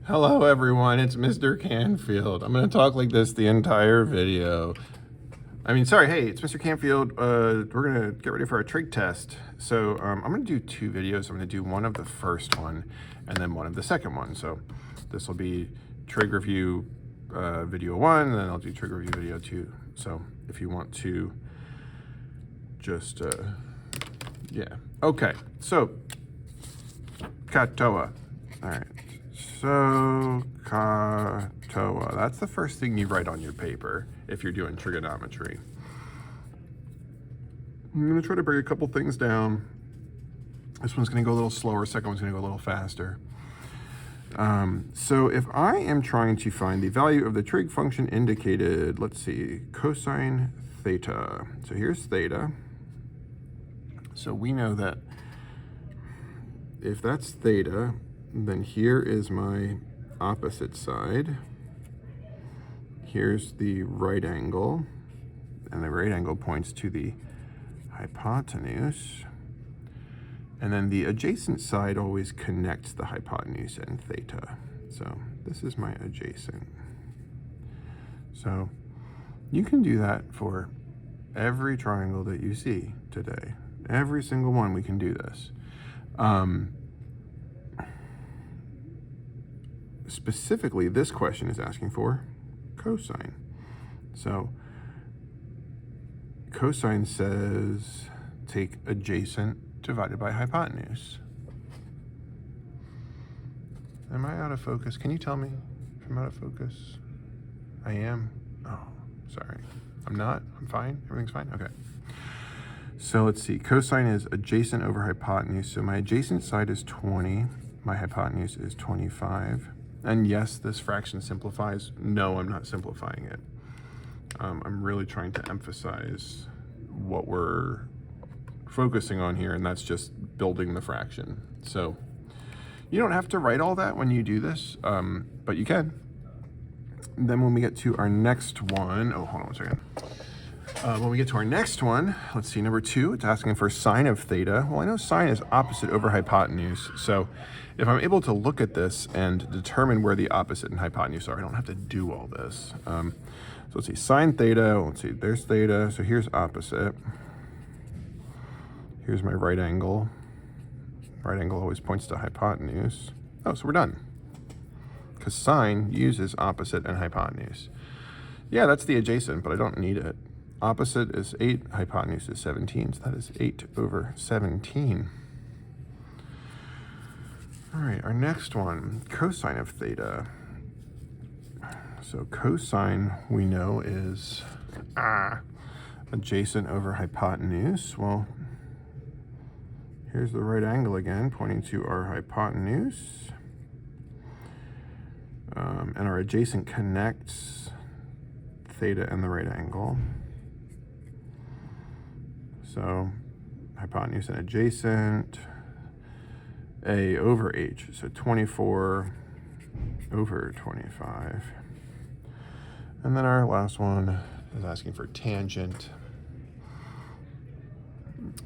Hello everyone, it's Mr. Canfield. I'm going to talk like this the entire video. Hey, it's Mr. Canfield. We're going to get ready for our trig test. So I'm going to do two videos. I'm going to do one of the first one and then one of the second one. So this will be trig review video one, and then I'll do trig review video two. So if you want to just, yeah. Okay, so katoa. All right. So, katoa, that's the first thing you write on your paper if you're doing trigonometry. I'm gonna try to break a couple things down. This one's gonna go a little slower, second one's gonna go a little faster. So if I am trying to find the value of the trig function indicated, let's see, cosine theta. So here's theta. So we know that if that's theta, then here is my opposite side. Here's the right angle, and the right angle points to the hypotenuse. And then the adjacent side always connects the hypotenuse and theta. So this is my adjacent. So you can do that for every triangle that you see today. Every single one, we can do this. Specifically, this question is asking for cosine. So cosine says take adjacent divided by hypotenuse. Am I out of focus? Can you tell me if I'm out of focus? I am? Oh, sorry. I'm not? I'm fine? Everything's fine? Okay. So let's see. Cosine is adjacent over hypotenuse. So my adjacent side is 20. My hypotenuse is 25. And yes, this fraction simplifies. No, I'm not simplifying it. I'm really trying to emphasize what we're focusing on here, and that's just building the fraction. So you don't have to write all that when you do this, but you can. Then when we get to our next one, oh, hold on one second. When we get to our next one, let's see, number 2, it's asking for sine of theta. Well, I know sine is opposite over hypotenuse, so if I'm able to look at this and determine where the opposite and hypotenuse are, I don't have to do all this. So let's see, sine theta, let's see, there's theta, so here's opposite. Here's my right angle. Right angle always points to hypotenuse. Oh, so we're done. Because sine uses opposite and hypotenuse. Yeah, that's the adjacent, but I don't need it. Opposite is 8, hypotenuse is 17, so that is 8 over 17. All right, our next one, cosine of theta. So cosine, we know, is adjacent over hypotenuse. Well, here's the right angle again, pointing to our hypotenuse. And our adjacent connects theta and the right angle. So hypotenuse and adjacent, A over H, so 24 over 25. And then our last one is asking for tangent.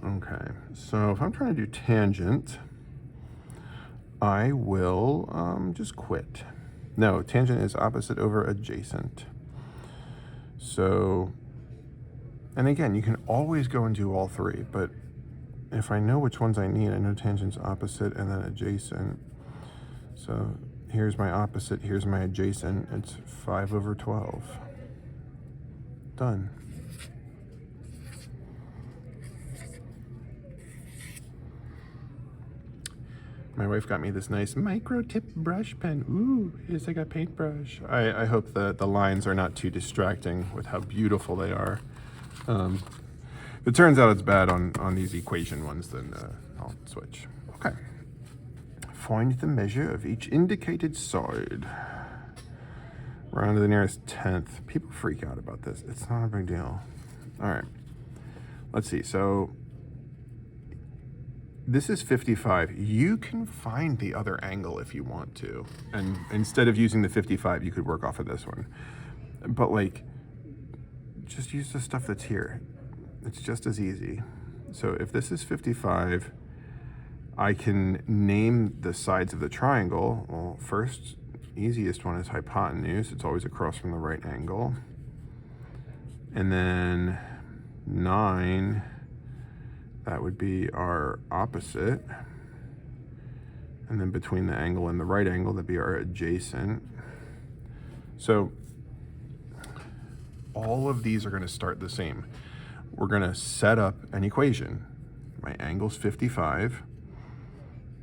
Okay, so if I'm trying to do tangent, I will just quit. No, tangent is opposite over adjacent. So, and again, you can always go and do all three, but if I know which ones I need, I know tangent's opposite and then adjacent. So here's my opposite, here's my adjacent. It's 5 over 12. Done. My wife got me this nice micro tip brush pen. Ooh, it's like a paintbrush. I hope that the lines are not too distracting with how beautiful they are. If it turns out it's bad on these equation ones, then I'll switch. Okay. Find the measure of each indicated side. Round to the nearest tenth. People freak out about this. It's not a big deal. All right. Let's see. So this is 55. You can find the other angle if you want to. And instead of using the 55, you could work off of this one. But like, just use the stuff that's here. It's just as easy. So if this is 55, I can name the sides of the triangle. Well, first, easiest one is hypotenuse. It's always across from the right angle. And then 9, that would be our opposite. And then between the angle and the right angle, that'd be our adjacent. So all of these are going to start the same. We're going to set up an equation. My angle's 55.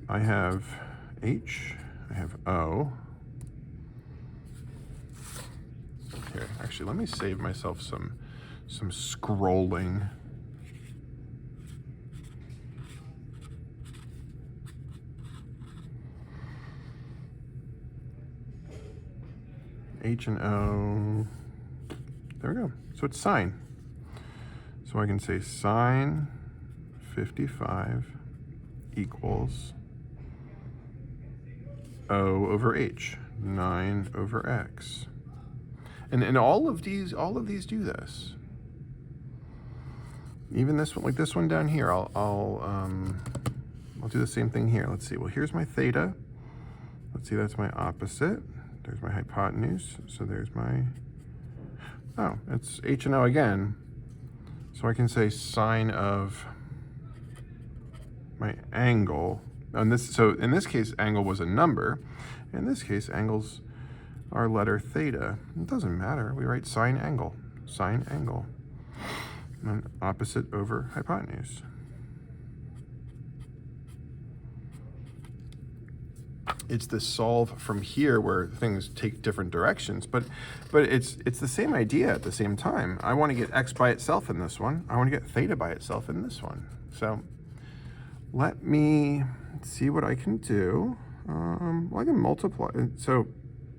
I have H, I have O. Here, actually, let me save myself some scrolling. H and O. There we go. So it's sine. So I can say sine 55 equals O over H, 9 over X. And all of these do this. Even this one, like this one down here, I'll do the same thing here. Let's see. Well, here's my theta. Let's see, that's my opposite. There's my hypotenuse. So there's my, oh, it's H and O again. So I can say sine of my angle. And so in this case, angle was a number. In this case, angles are letter theta. It doesn't matter. We write sine angle. Sine angle. And opposite over hypotenuse. It's the solve from here where things take different directions, but it's the same idea at the same time. I want to get x by itself in this one. I want to get theta by itself in this one. So let me see what I can do. Well, I can multiply. So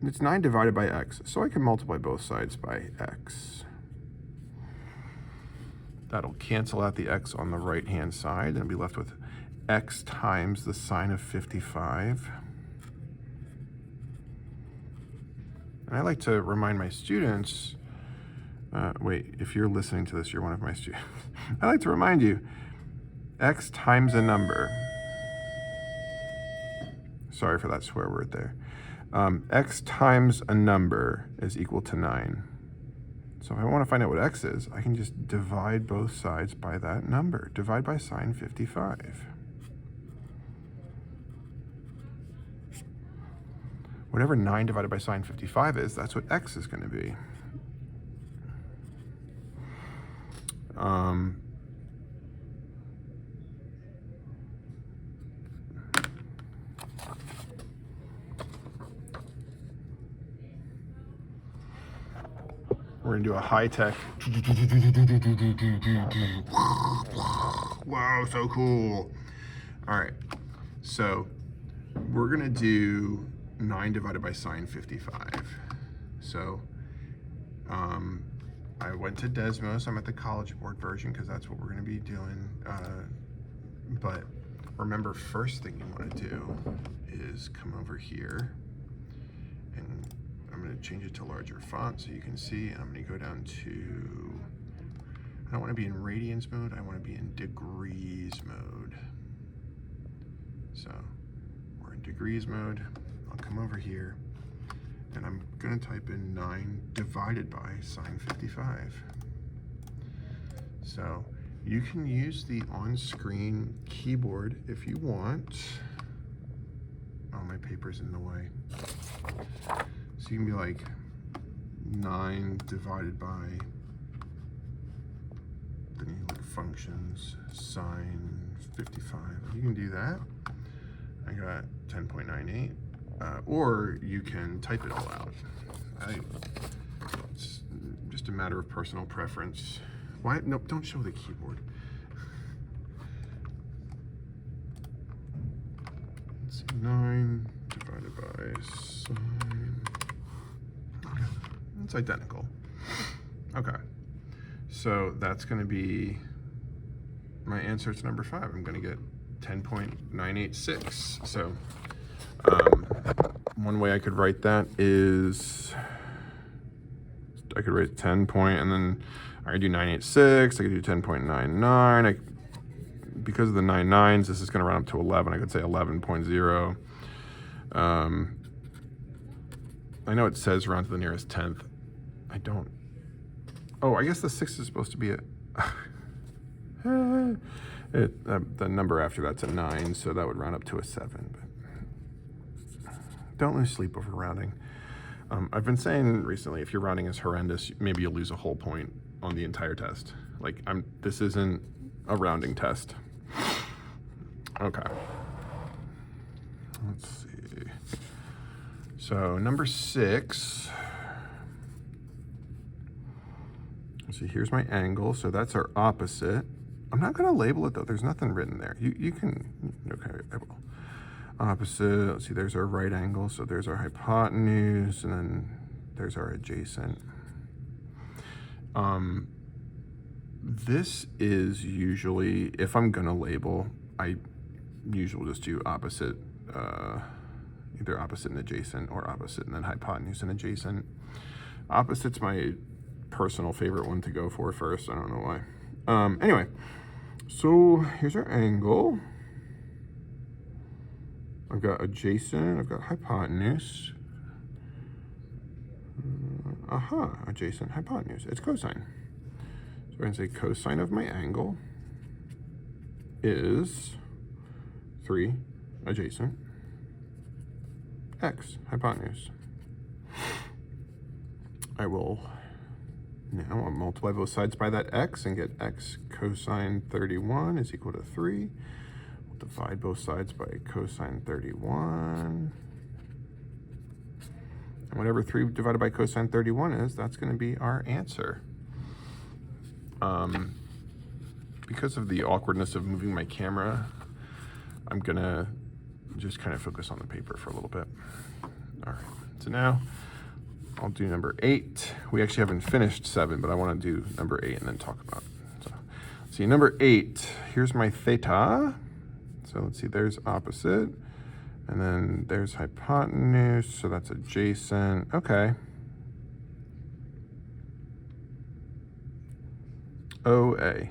it's 9 divided by x. So I can multiply both sides by x. That'll cancel out the x on the right-hand side, and I'll be left with x times the sine of 55. And I like to remind my students, wait, if you're listening to this, you're one of my students. I like to remind you, x times a number. Sorry for that swear word there. X times a number is equal to 9. So if I want to find out what x is, I can just divide both sides by that number. Divide by sine 55. Whatever 9 divided by sine 55 is, that's what x is going to be. We're going to do a high-tech. Wow, so cool. All right, so we're going to do 9 divided by sine 55. So I went to Desmos. I'm at the College Board version because that's what we're going to be doing. But remember, first thing you want to do is come over here, and I'm going to change it to larger font so you can see. And I'm going to go down to, I don't want to be in radians mode. I want to be in degrees mode. So we're in degrees mode. I'll come over here, and I'm going to type in 9 divided by sine 55. So you can use the on-screen keyboard if you want. Oh, my paper's in the way. So you can be like 9 divided by, then you look functions, sine 55. You can do that. I got 10.98. Or you can type it all out. It's just a matter of personal preference. Why? Nope, don't show the keyboard. Let's see, 9 divided by sine. Okay, it's identical. Okay, so that's going to be my answer to number 5. I'm going to get 10.986. So one way I could write that is I could write 10 point, and then I could do 986. I could do 10.99. Because of the 9 nines, this is going to round up to 11. I could say 11.0. I know it says round to the nearest 10th. I don't. Oh, I guess the 6 is supposed to be a. The number after that's a 9, so that would round up to a 7. But don't lose sleep over rounding. I've been saying recently, if your rounding is horrendous, maybe you'll lose a whole point on the entire test. Like, this isn't a rounding test. Okay. Let's see. So number 6. Let's see, here's my angle. So that's our opposite. I'm not going to label it though. There's nothing written there. You can, okay, I will. Opposite, let's see, there's our right angle. So there's our hypotenuse, and then there's our adjacent. This is usually, if I'm going to label, I usually just do opposite, either opposite and adjacent, or opposite and then hypotenuse and adjacent. Opposite's my personal favorite one to go for first. I don't know why. Anyway, so here's our angle. I've got adjacent, I've got hypotenuse. Adjacent, hypotenuse. It's cosine. So we're going to say cosine of my angle is 3 adjacent x, hypotenuse. I will now multiply both sides by that x and get x cosine 31 is equal to 3. We'll divide both sides by cosine 31. And whatever 3 divided by cosine 31 is, that's going to be our answer. Because of the awkwardness of moving my camera, I'm going to just kind of focus on the paper for a little bit. All right, so now I'll do number 8. We actually haven't finished 7, but I want to do number 8 and then talk about it. So, see, number 8, here's my theta. So let's see, there's opposite, and then there's hypotenuse, so that's adjacent. Okay. OA.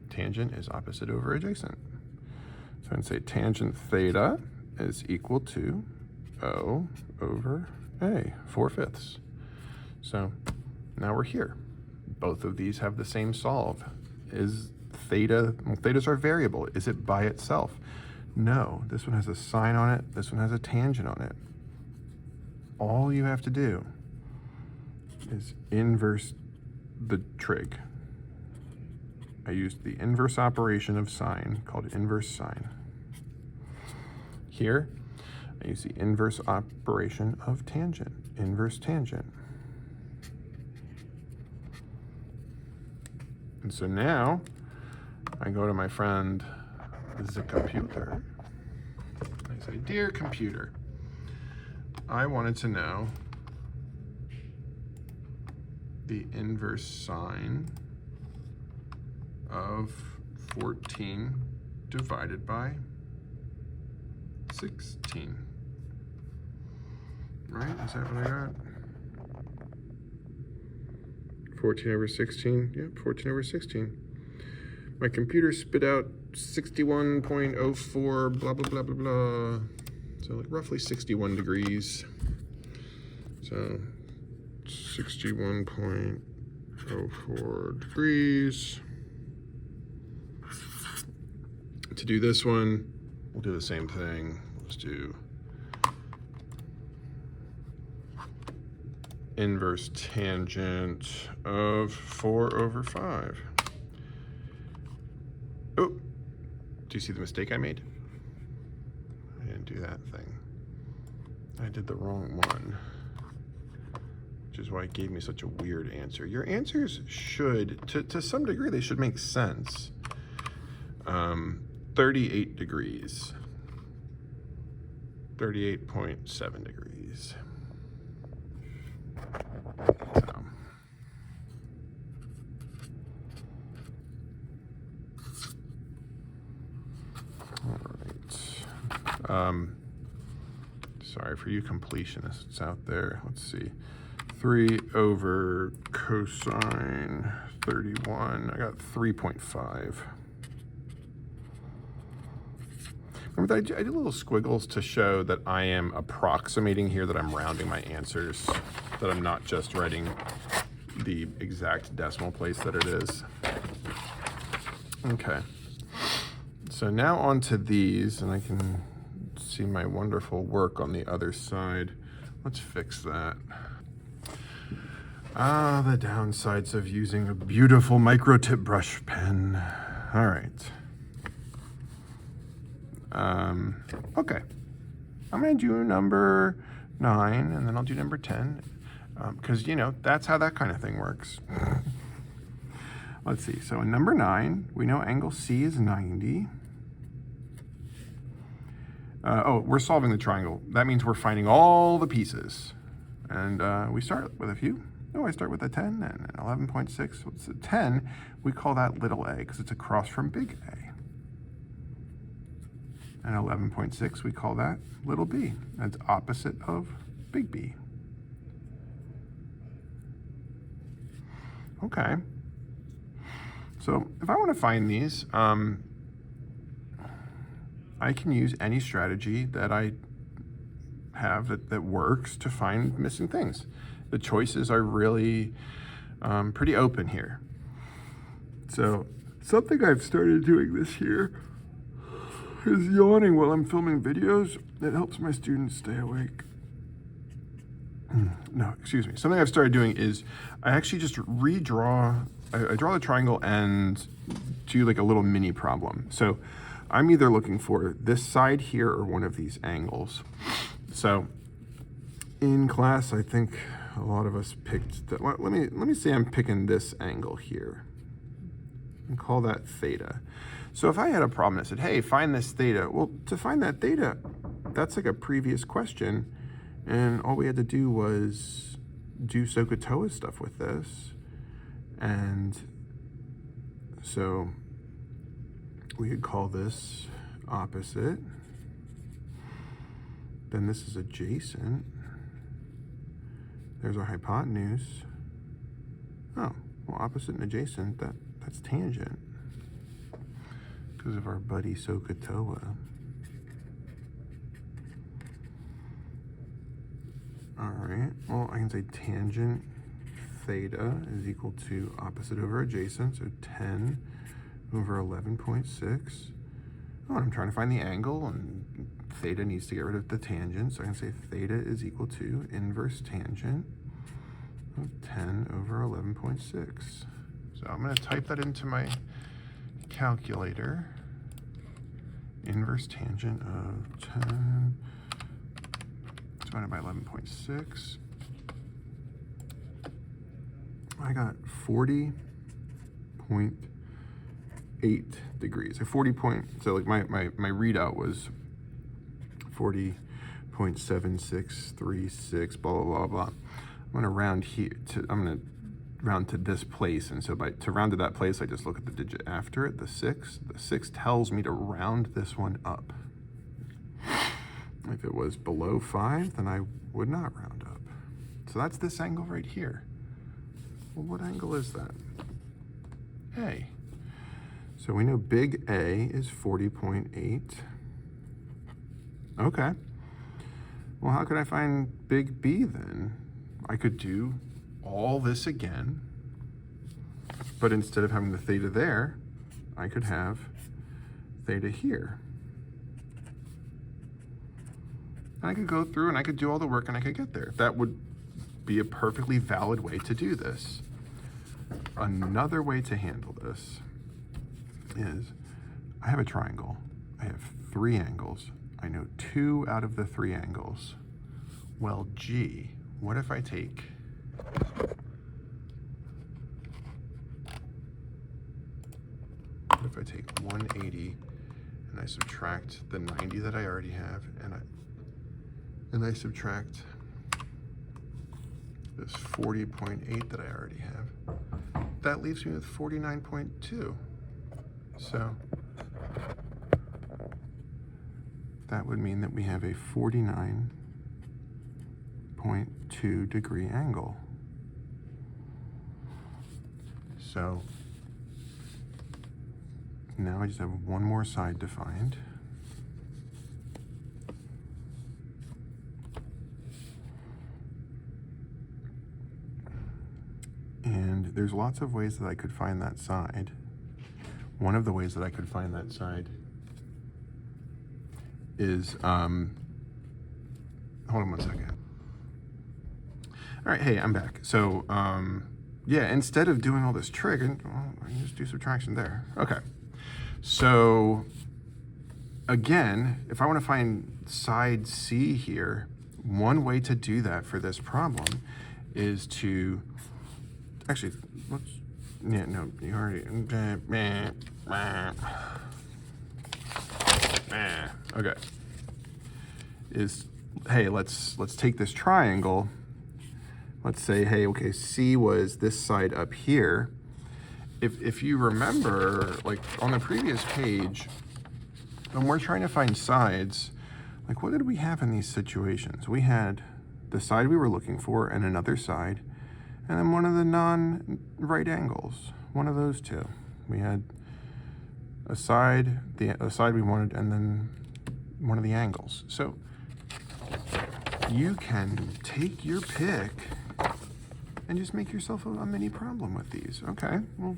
Tangent is opposite over adjacent. So I'm going to say tangent theta is equal to O over A, 4/5. So now we're here. Both of these have the same solve. Is theta, well, thetas are variable. Is it by itself? No, this one has a sine on it. This one has a tangent on it. All you have to do is inverse the trig. I used the inverse operation of sine called inverse sine. Here, I use the inverse operation of tangent, inverse tangent. And so now I go to my friend, the computer. I say, dear computer, I wanted to know the inverse sine of 14 divided by 16. Right? Is that what I got? 14 over 16? Yep, 14 over 16. My computer spit out 61.04 blah, blah, blah, blah, blah. So like roughly 61 degrees. So 61.04 degrees. To do this one, we'll do the same thing. Let's do inverse tangent of 4 over 5. Oh, do you see the mistake I made? I didn't do that thing. I did the wrong one, which is why it gave me such a weird answer. Your answers should, to some degree, they should make sense. 38 degrees. 38.7 degrees. So. All right. Sorry for you completionists out there. Let's see. 3 over cosine 31. I got 3.5. I do little squiggles to show that I am approximating here, that I'm rounding my answers, that I'm not just writing the exact decimal place that it is. Okay. So now onto these, and I can see my wonderful work on the other side. Let's fix that. Ah, the downsides of using a beautiful micro tip brush pen. All right. Okay. I'm gonna do number 9, and then I'll do number 10, because you know that's how that kind of thing works. Let's see. So in number 9, we know angle C is 90. Oh, we're solving the triangle. That means we're finding all the pieces, and we start with a few. Oh, I start with a 10 and 11.6. What's a 10? We call that little a because it's across from big A. And 11.6, we call that little b. That's opposite of big B. Okay. So if I want to find these, I can use any strategy that I have that works to find missing things. The choices are really pretty open here. So something I've started doing this year is yawning while I'm filming videos. It helps my students stay awake. No, excuse me. Something I've started doing is I actually just redraw, I draw the triangle and do like a little mini problem. So I'm either looking for this side here or one of these angles. So in class, I think a lot of us picked, let me say I'm picking this angle here and call that theta. So if I had a problem that said, hey, find this theta, well, to find that theta, that's like a previous question, and all we had to do was do SOHCAHTOA stuff with this. And so we could call this opposite, then this is adjacent, there's our hypotenuse. Oh, well, opposite and adjacent, that's tangent, because of our buddy SOHCAHTOA. All right, well, I can say tangent theta is equal to opposite over adjacent, so 10 over 11.6. Oh, I'm trying to find the angle, and theta needs to get rid of the tangent, so I can say theta is equal to inverse tangent of 10 over 11.6. So I'm going to type that into my calculator. Inverse tangent of 10 divided by 11.6. I got 40.8 degrees. So like my readout was 40.7636, blah, blah, blah, blah. I'm gonna round here I'm gonna round to this place, and so to round to that place, I just look at the digit after it, the 6. The 6 tells me to round this one up. If it was below 5, then I would not round up. So that's this angle right here. Well, what angle is that? A. So we know big A is 40.8. Okay. Well, how could I find big B then? I could do all this again, but instead of having the theta there, I could have theta here. And I could go through and I could do all the work and I could get there. That would be a perfectly valid way to do this. Another way to handle this is I have a triangle. I have 3 angles. I know 2 out of the 3 angles. Well, gee, what if I take What if I take 180 and I subtract the 90 that I already have, and I subtract this 40.8 that I already have? That leaves me with 49.2. So that would mean that we have a 49.2 degree angle. So now I just have one more side to find. there's lots of ways that I could find that side. One of the ways that I could find that side is, hold on one second. All right, hey, I'm back. So, yeah, instead of doing all this trig, I can just do subtraction there. Okay, so again, if I want to find side C here, one way to do that for this problem is to, actually, let's, yeah, no, you already, okay, is, hey, let's take this triangle. Let's say, hey, okay, C was this side up here. If you remember, like on the previous page, when we're trying to find sides, like what did we have in these situations? We had the side we were looking for and another side, and then one of the non-right angles, one of those two. We had a side, a side we wanted, and then one of the angles. So you can take your pick and just make yourself a mini problem with these. Okay, well,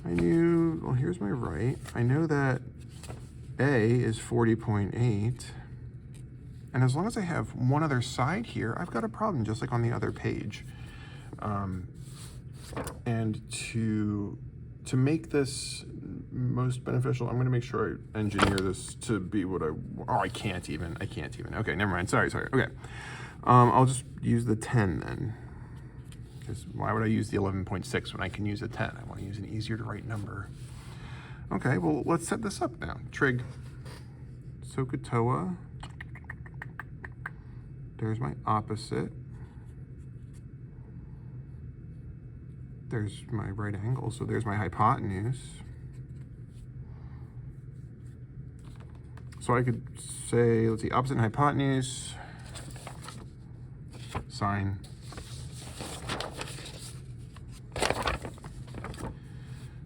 well, here's my right. I know that A is 40.8. And as long as I have one other side here, I've got a problem just like on the other page. And to make this most beneficial, I'm gonna make sure I engineer this to be what I can't even. Okay, never mind, sorry. Okay, I'll just use the 10 then. Because why would I use the 11.6 when I can use a 10? I wanna use an easier to write number. Okay, well, let's set this up now. Trig, SOHCAHTOA. There's my opposite. There's my right angle, so there's my hypotenuse. So I could say, let's see, opposite and hypotenuse, sine.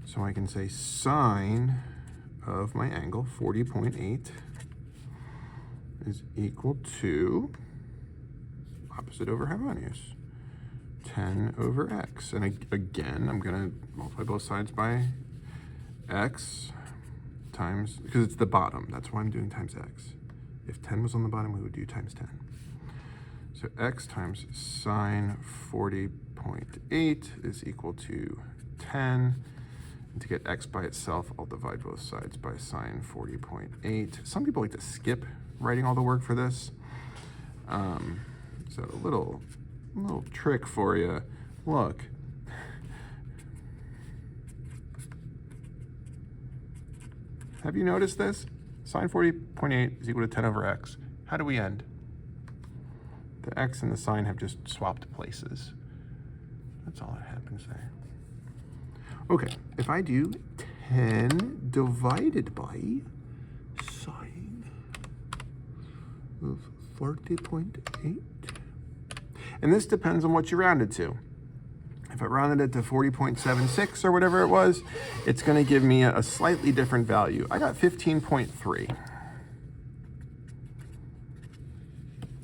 So I can say sine of my angle, 40.8, is equal to opposite over hypotenuse, 10 over x. And again, I'm gonna multiply both sides by x times, because it's the bottom, that's why I'm doing times x. If 10 was on the bottom, we would do times 10. So x times sine 40.8 is equal to 10. And to get x by itself, I'll divide both sides by sine 40.8. Some people like to skip writing all the work for this. So a little trick for you. Look. Have you noticed this? Sine 40.8 is equal to 10 over x. How do we end? The x and the sine have just swapped places. That's all that happens there. Okay, if I do 10 divided by sine of 40.8, and this depends on what you rounded to. If I rounded it to 40.76 or whatever it was, it's gonna give me a slightly different value. I got 15.3.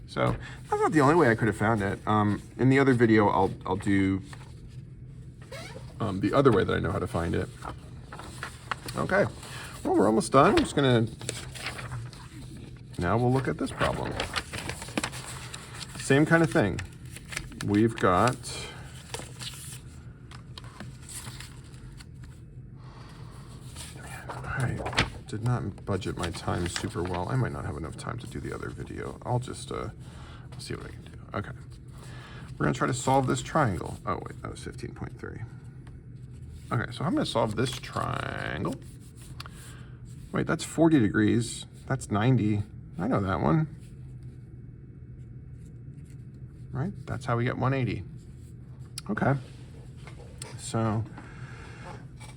So that's not the only way I could have found it. In the other video, I'll do the other way that I know how to find it. Okay, well, we're almost done. I'm just gonna, now we'll look at this problem. Same kind of thing. We've got, I did not budget my time super well. I might not have enough time to do the other video. I'll just, I'll see what I can do. Okay, we're gonna try to solve this triangle. Oh wait, that was 15.3. Okay, so I'm gonna solve this triangle. Wait, that's 40 degrees. That's 90. I know that one. Right? That's how we get 180. Okay. So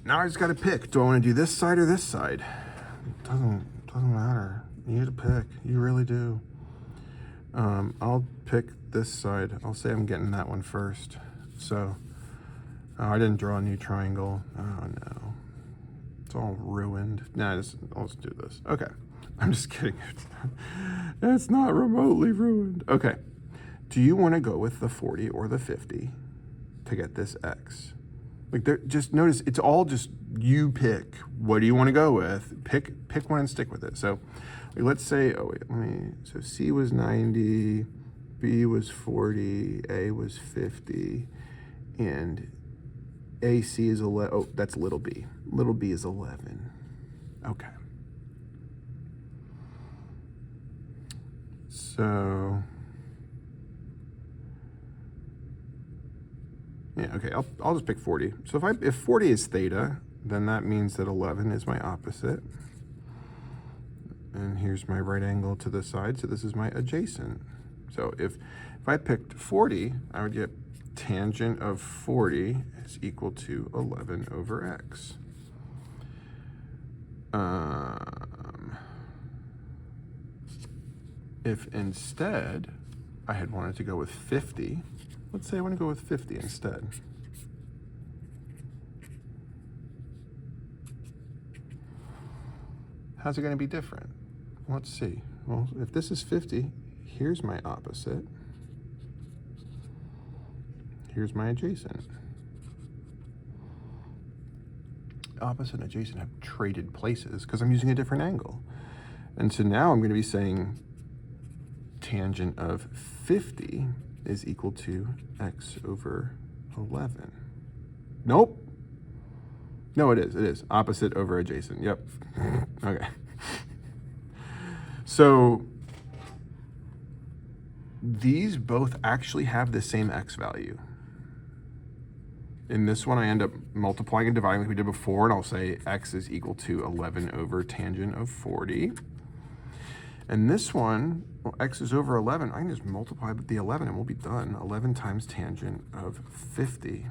now I just gotta pick. Do I wanna do this side or this side? It doesn't matter. You need to pick. You really do. I'll pick this side. I'll say I'm getting that one first. So, oh, I didn't draw a new triangle. Oh no. It's all ruined. Nah, I'll just do this. Okay. I'm just kidding. It's not remotely ruined. Okay. Do you want to go with the 40 or the 50? to get this x. Like, just notice, it's all just you pick. What do you want to go with? Pick one and stick with it. So like, let's say, so C was 90, B was 40, A was 50, and AC is 11. Oh, that's little b. Little b is 11. Okay. So, yeah, okay, I'll just pick 40. So if 40 is theta, then that means that 11 is my opposite. And here's my right angle to the side, so this is my adjacent. So if I picked 40, I would get tangent of 40 is equal to 11 over x. If instead I had wanted to go with 50, let's say I want to go with 50 instead. How's it going to be different? Let's see. Well, if this is 50, here's my opposite. Here's my adjacent. Opposite and adjacent have traded places because I'm using a different angle. And so now I'm going to be saying tangent of 50 is equal to x over 11. Nope. No, it is. It is. Opposite over adjacent. Yep. Okay. So these both actually have the same x value. In this one, I end up multiplying and dividing like we did before, and I'll say x is equal to 11 over tangent of 40. And this one, well, x is over 11. I can just multiply the 11 and we'll be done. 11 times tangent of 50.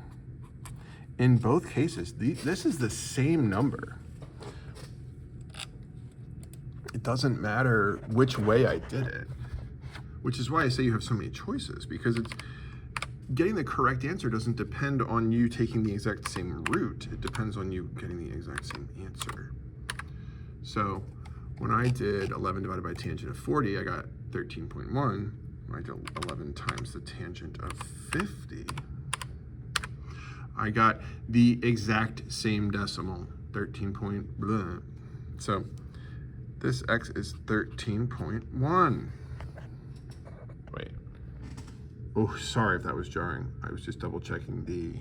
In both cases, this is the same number. It doesn't matter which way I did it, which is why I say you have so many choices, because it's getting the correct answer doesn't depend on you taking the exact same route. It depends on you getting the exact same answer. So when I did 11 divided by tangent of 40, I got 13.1. When I did 11 times the tangent of 50, I got the exact same decimal, 13 point blah. So this x is 13.1. Wait. Oh, sorry if that was jarring. I was just double checking the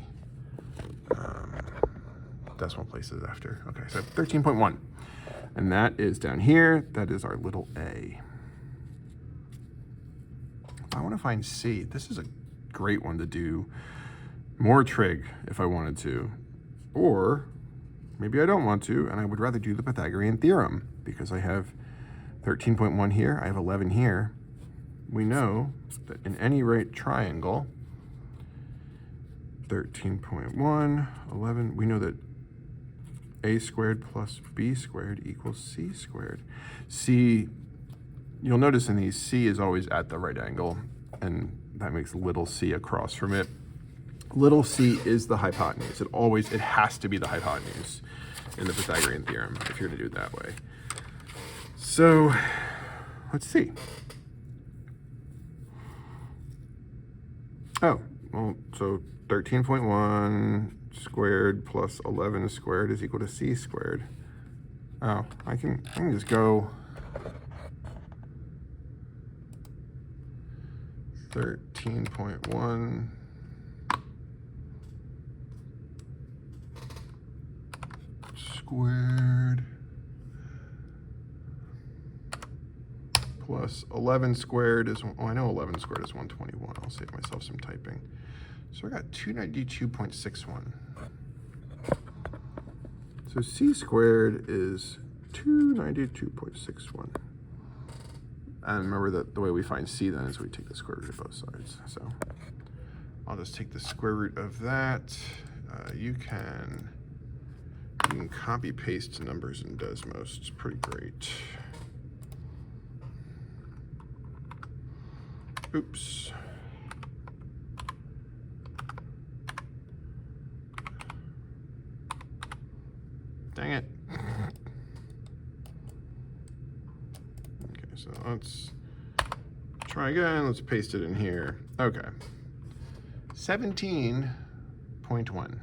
decimal places after. Okay, so 13.1. And that is down here. That is our little a. If I want to find c, this is a great one to do more trig if I wanted to. Or maybe I don't want to, and I would rather do the Pythagorean theorem because I have 13.1 here, I have 11 here. We know that in any right triangle, 13.1, 11, we know that a squared plus b squared equals c squared. C, you'll notice in these, c is always at the right angle, and that makes little c across from it. Little c is the hypotenuse. It has to be the hypotenuse in the Pythagorean theorem if you're gonna do it that way. So let's see. Oh, well, so 13.1 squared plus 11 squared is equal to c squared. Oh, I can just go 13.1 squared plus 11 squared is, oh, I know 11 squared is 121. I'll save myself some typing. So I got 292.61. So c squared is 292.61. And remember that the way we find c then is we take the square root of both sides. So I'll just take the square root of that. You can copy paste numbers in Desmos. It's pretty great. Oops. Dang it. Okay, so let's try again. Let's paste it in here. Okay. 17 17.1.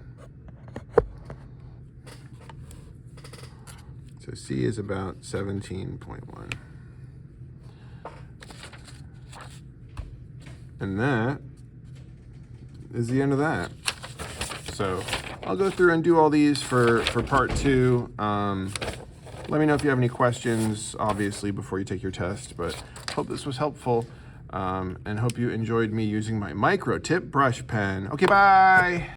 So C is about 17.1. And that is the end of that. So I'll go through and do all these for part 2. Let me know if you have any questions, obviously, before you take your test, but hope this was helpful, and hope you enjoyed me using my micro tip brush pen. Okay, bye!